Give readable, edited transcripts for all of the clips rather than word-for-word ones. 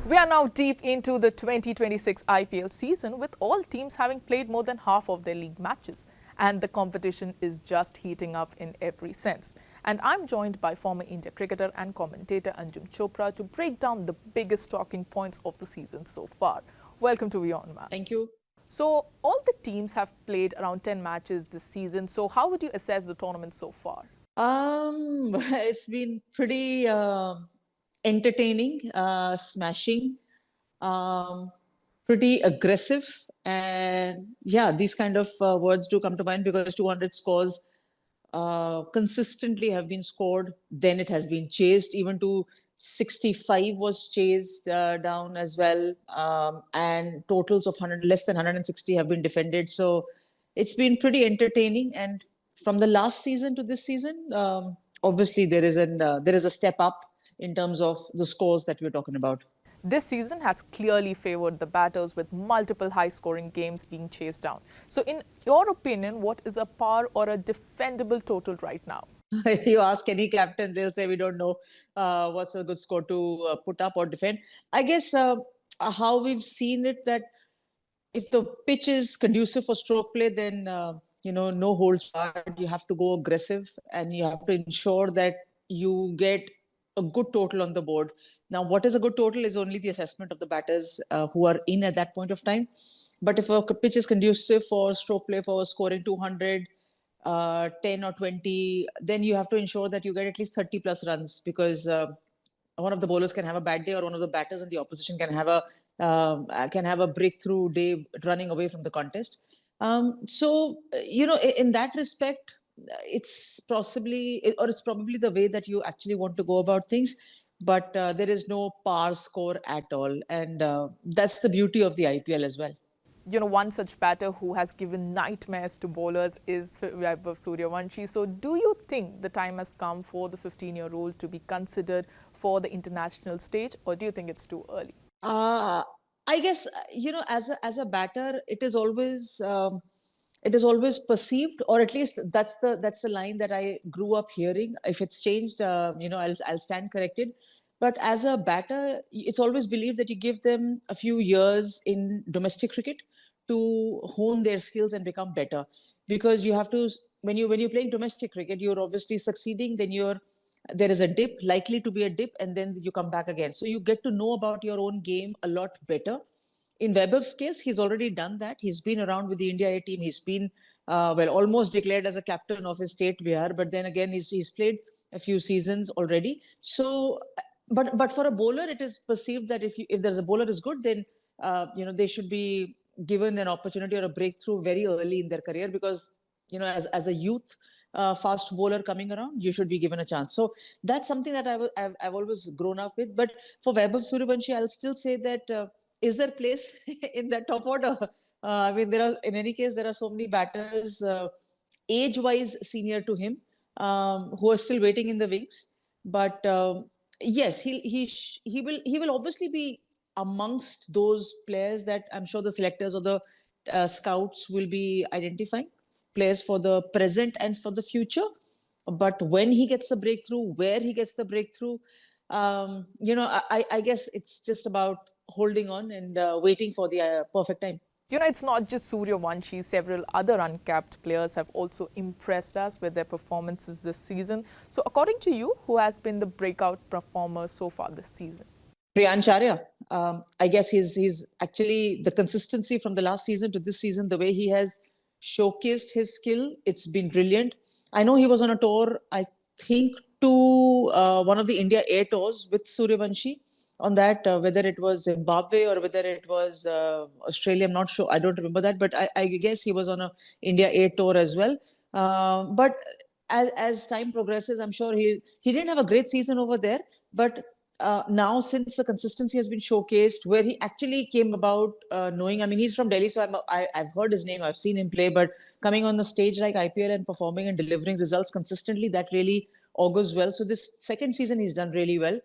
We are now deep into the 2026 IPL season, with all teams having played more than half of their league matches. And the competition is just heating up in every sense. And I'm joined by former India cricketer and commentator Anjum Chopra to break down the biggest talking points of the season so far. Welcome to WION, ma'am. Thank you. So, all the teams have played around 10 matches this season. So, how would you assess the tournament so far? It's been pretty entertaining, smashing, um, pretty aggressive, and yeah, these kind of words do come to mind because 200 scores consistently have been scored. Then it has been chased. Even to 65 was chased down as well, and totals of 100, less than 160 have been defended. So it's been pretty entertaining. And from the last season to this season, obviously there is a step up in terms of the scores that we're talking about. This season has clearly favored the batters, with multiple high-scoring games being chased down. So, in your opinion, what is a par or a defendable total right now? You ask any captain, they'll say we don't know what's a good score to put up or defend. I guess how we've seen it, that if the pitch is conducive for stroke play, then no holds barred. You have to go aggressive, and you have to ensure that you get a good total on the board. Now, what is a good total is only the assessment of the batters who are in at that point of time. But if a pitch is conducive for stroke play, for scoring 200, 10 or 20, then you have to ensure that you get at least 30 plus runs, because one of the bowlers can have a bad day, or one of the batters in the opposition can have a breakthrough day running away from the contest. In that respect, it's probably the way that you actually want to go about things. But there is no par score at all, and that's the beauty of the IPL as well. One such batter who has given nightmares to bowlers is Vaibhav Suryavanshi. So, do you think the time has come for the 15-year-old to be considered for the international stage, or do you think it's too early? I guess as a batter, it is always perceived, or at least that's the line that I grew up hearing. If it's changed, I'll stand corrected. But as a batter, it's always believed that you give them a few years in domestic cricket to hone their skills and become better. Because you have to, when you're playing domestic cricket, you're obviously succeeding. Then there is a dip, likely to be a dip, and then you come back again. So you get to know about your own game a lot better. In Vaibhav's case, he's already done that. He's been around with the India A team. He's been almost declared as a captain of his state, Bihar. But then again, he's played a few seasons already. So, but for a bowler, it is perceived that if there's a bowler is good, then they should be given an opportunity or a breakthrough very early in their career, because as a youth fast bowler coming around, you should be given a chance. So that's something that I've always grown up with. But for Vaibhav Suryavanshi, I'll still say that. Is there place in that top order? I mean, in any case, there are so many batters, age-wise senior to him, who are still waiting in the wings. But yes, he will obviously be amongst those players that I'm sure the selectors or the scouts will be identifying, players for the present and for the future. But when he gets the breakthrough, where he gets the breakthrough, I guess it's just about holding on and waiting for the perfect time. It's not just Sooryavanshi. Several other uncapped players have also impressed us with their performances this season. So, according to you, who has been the breakout performer so far this season? Priyancharya. I guess he's actually the consistency from the last season to this season, the way he has showcased his skill, it's been brilliant. I know he was on a tour, I think, to one of the India A tours with Sooryavanshi. On that, whether it was Zimbabwe or whether it was Australia, I'm not sure. I don't remember that, but I guess he was on a India A tour as well. But as time progresses, I'm sure he didn't have a great season over there. But now, since the consistency has been showcased, where he actually came about knowing, I mean, he's from Delhi, so I've heard his name, I've seen him play, but coming on the stage like IPL and performing and delivering results consistently, that really augurs well. So this second season, he's done really well.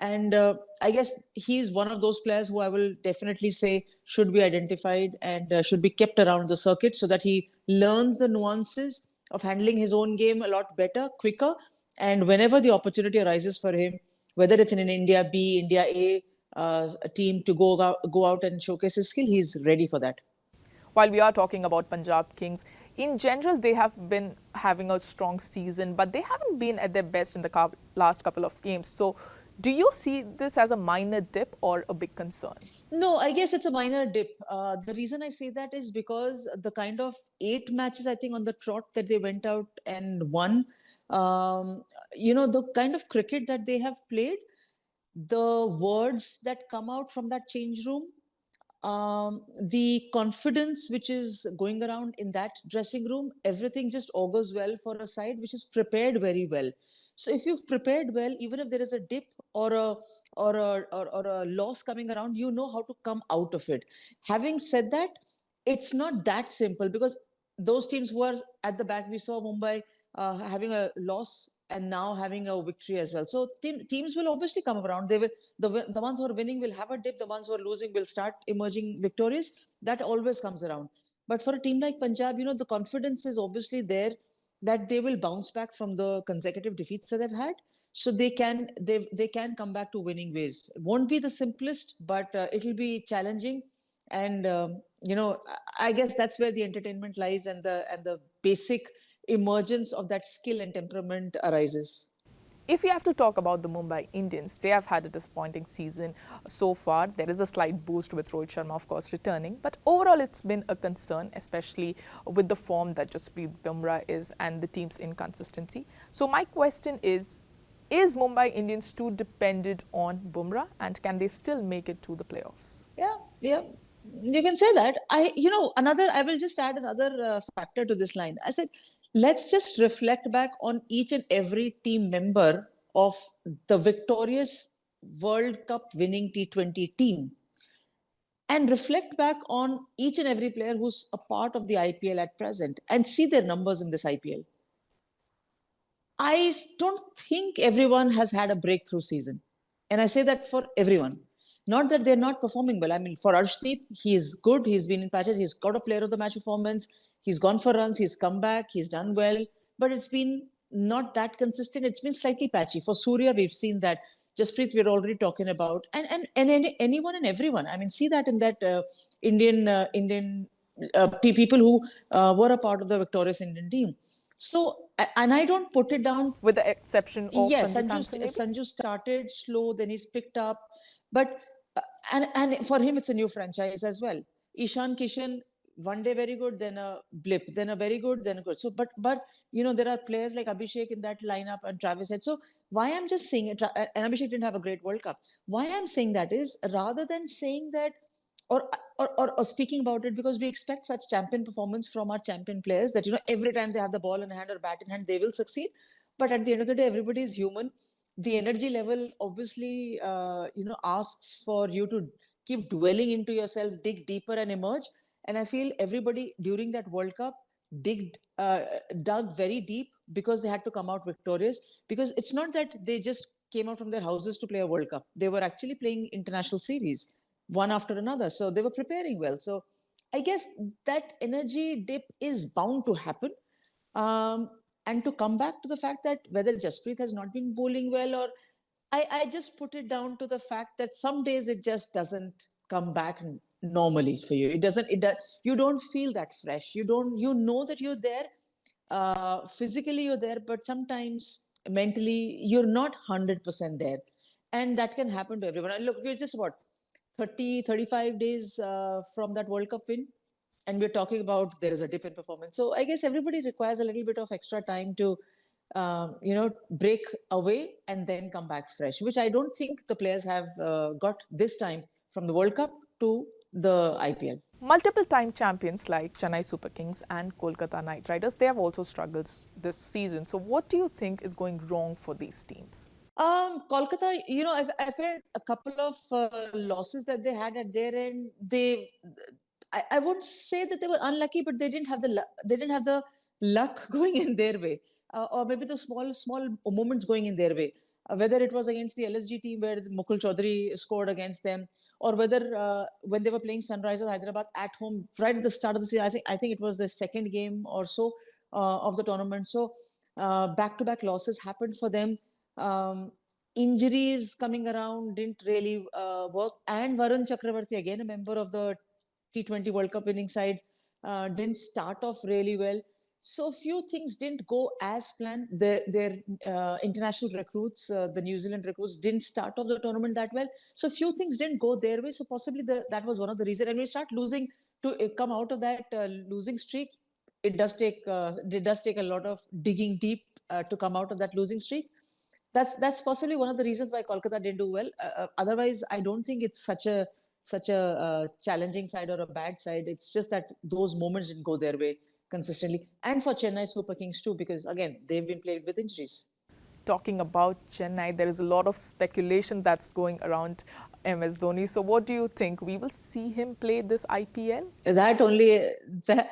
And I guess he's one of those players who I will definitely say should be identified and should be kept around the circuit, so that he learns the nuances of handling his own game a lot better, quicker. And whenever the opportunity arises for him, whether it's in an India B, India A, team to go out and showcase his skill. He's ready for that. While we are talking about Punjab Kings, in general, they have been having a strong season, but they haven't been at their best in the last couple of games. So, do you see this as a minor dip or a big concern? No, I guess it's a minor dip. The reason I say that is because the kind of 8 matches, I think, on the trot that they went out and won, the kind of cricket that they have played, the words that come out from that change room, the confidence which is going around in that dressing room, everything just augurs well for a side which is prepared very well. So if you've prepared well, even if there is a dip or a loss coming around, you know how to come out of it. Having said that, it's not that simple, because those teams who are at the back, we saw Mumbai having a loss and now having a victory as well. So teams will obviously come around. They will, the ones who are winning will have a dip. The ones who are losing will start emerging victorious. That always comes around. But for a team like Punjab, the confidence is obviously there that they will bounce back from the consecutive defeats that they've had. So they can come back to winning ways. It won't be the simplest, but it'll be challenging. And I guess that's where the entertainment lies, and the basic emergence of that skill and temperament arises. If we have to talk about the Mumbai Indians, they have had a disappointing season so far. There is a slight boost with Rohit Sharma, of course, returning. But overall, it's been a concern, especially with the form that Jasprit Bumrah is and the team's inconsistency. So my question is Mumbai Indians too dependent on Bumrah, and can they still make it to the playoffs? Yeah, yeah. You can say that. I will just add another factor to this line. I said, let's just reflect back on each and every team member of the victorious World Cup winning T20 team, and reflect back on each and every player who's a part of the IPL at present, and see their numbers in this IPL. I don't think everyone has had a breakthrough season. And I say that for everyone. Not that they're not performing well. I mean, for Arshdeep, he's good. He's been in patches. He's got a player of the match performance. He's gone for runs. He's come back. He's done well. But it's been not that consistent. It's been slightly patchy. For Surya, we've seen that. Jasprit, we're already talking about. And anyone and everyone. I mean, see that in that Indian people who were a part of the victorious Indian team. So, and I don't put it down. With the exception of Yes, Sanju Samson, maybe? Sanju started slow, then he's picked up. But, and for him, it's a new franchise as well. Ishan Kishan, one day very good, then a blip, then a very good, then a good. So, but there are players like Abhishek in that lineup and Travis Head. So, why I'm just saying it, and Abhishek didn't have a great World Cup. Why I'm saying that is, rather than saying that, or speaking about it, because we expect such champion performance from our champion players, that every time they have the ball in hand or bat in hand, they will succeed. But at the end of the day, everybody is human. The energy level obviously asks for you to keep dwelling into yourself, dig deeper and emerge. And I feel everybody during that World Cup dug very deep, because they had to come out victorious. Because it's not that they just came out from their houses to play a World Cup. They were actually playing international series, one after another. So they were preparing well. So I guess that energy dip is bound to happen. And to come back to the fact that whether Jasprit has not been bowling well, or I just put it down to the fact that some days it just doesn't come back normally for you. It doesn't, you don't feel that fresh. You know that you're there. Physically you're there, but sometimes mentally you're not 100% there. And that can happen to everyone. And look, we're just about 35 days from that World Cup win. And we're talking about there is a dip in performance. So I guess everybody requires a little bit of extra time to, break away and then come back fresh, which I don't think the players have got this time from the World Cup to the IPL. Multiple time champions like Chennai Super Kings and Kolkata Knight Riders, they have also struggled this season. So what do you think is going wrong for these teams? Kolkata, I've heard a couple of losses that they had at their end. I won't say that they were unlucky, but they didn't have the luck going in their way, or maybe the small moments going in their way. Whether it was against the LSG team where Mukul Chaudhary scored against them, or whether when they were playing Sunrisers Hyderabad at home right at the start of the season. I think it was the second game or so of the tournament. So back-to-back losses happened for them. Injuries coming around didn't really work. And Varun Chakravarti, again a member of the T20 World Cup winning side, didn't start off really well. So few things didn't go as planned. Their international recruits, the New Zealand recruits, didn't start off the tournament that well. So few things didn't go their way. So possibly that was one of the reasons. And when you start losing, to come out of that losing streak, it does take a lot of digging deep to come out of that losing streak. That's possibly one of the reasons why Kolkata didn't do well. Otherwise, I don't think it's such a challenging side or a bad side. It's just that those moments didn't go their way consistently. And for Chennai Super Kings too, because again, they've been plagued with injuries. Talking about Chennai, there is a lot of speculation that's going around MS Dhoni. So what do you think? We will see him play this IPL? That only that.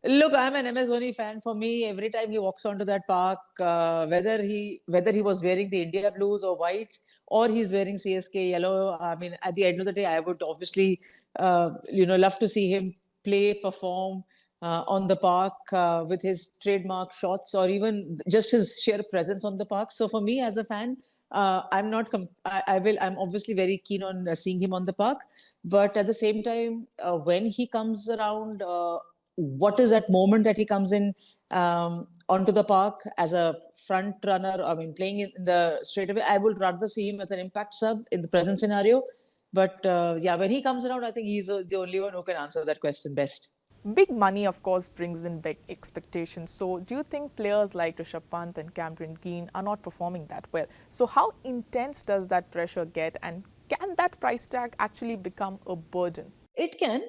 Look, I'm an MS Dhoni fan. For me, every time he walks onto that park, whether he was wearing the India blues or white, or he's wearing CSK yellow, I mean, at the end of the day, I would obviously, love to see him play, perform on the park with his trademark shots, or even just his sheer presence on the park. So for me, as a fan, I'm not. I'm obviously very keen on seeing him on the park, but at the same time, when he comes around. What is that moment that he comes in onto the park as a front runner? I mean, playing in the straightaway. I would rather see him as an impact sub in the present scenario. But yeah, when he comes around, I think he's the only one who can answer that question best. Big money, of course, brings in big expectations. So do you think players like Rishabh Pant and Cameron Green are not performing that well? So how intense does that pressure get, and can that price tag actually become a burden? It can.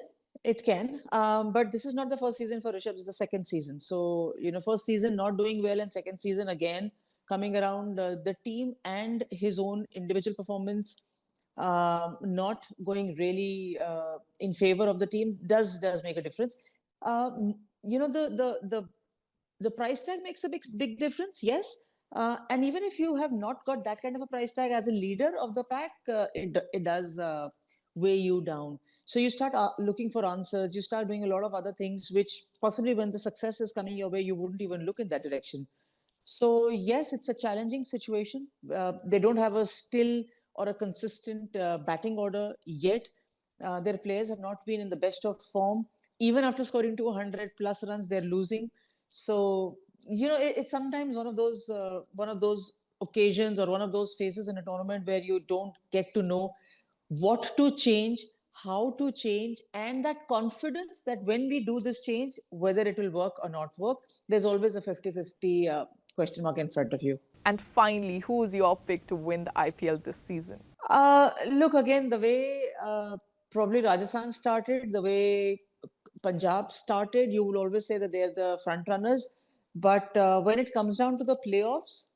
It can. But this is not the first season for Rishabh, it's the second season. So, first season not doing well, and second season again coming around, the team and his own individual performance not going really in favor of the team does make a difference. The price tag makes a big difference, yes. And even if you have not got that kind of a price tag as a leader of the pack, it does weigh you down. So you start looking for answers. You start doing a lot of other things, which possibly when the success is coming your way, you wouldn't even look in that direction. So yes, it's a challenging situation. They don't have a still or a consistent batting order yet. Their players have not been in the best of form. Even after scoring 200 plus runs, they're losing. So it's sometimes one of those occasions or one of those phases in a tournament where you don't get to know what to change, how to change, and that confidence that when we do this change, whether it will work or not work, there's always a 50-50 question mark in front of you. And finally, who's your pick to win the IPL this season? Look, again, the way probably Rajasthan started, the way Punjab started, you will always say that they're the front runners. But when it comes down to the playoffs,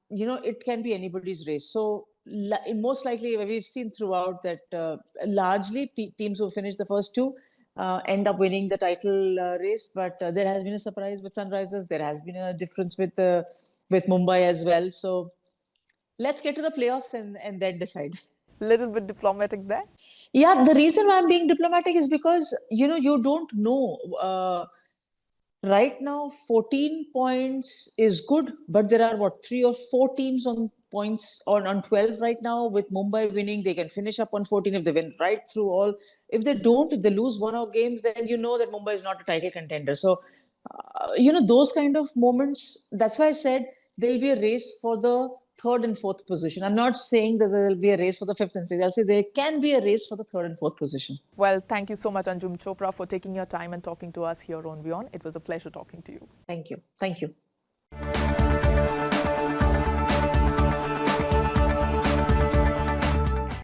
it can be anybody's race. So most likely, we've seen throughout that largely teams who finish the first two end up winning the title race. But there has been a surprise with Sunrisers. There has been a difference with Mumbai as well. So let's get to the playoffs and then decide. Little bit diplomatic there. Yeah, the reason why I'm being diplomatic is because you don't know. Right now, 14 points is good, but there are three or four teams on points on 12 right now. With Mumbai winning, they can finish up on 14 if they win right through all. If they don't, if they lose one of games, then you know that Mumbai is not a title contender. So, those kind of moments. That's why I said there'll be a race for the third and fourth position. I'm not saying that there'll be a race for the fifth and sixth. I'll say there can be a race for the third and fourth position. Well, thank you so much, Anjum Chopra, for taking your time and talking to us here on WION. It was a pleasure talking to you. Thank you. Thank you.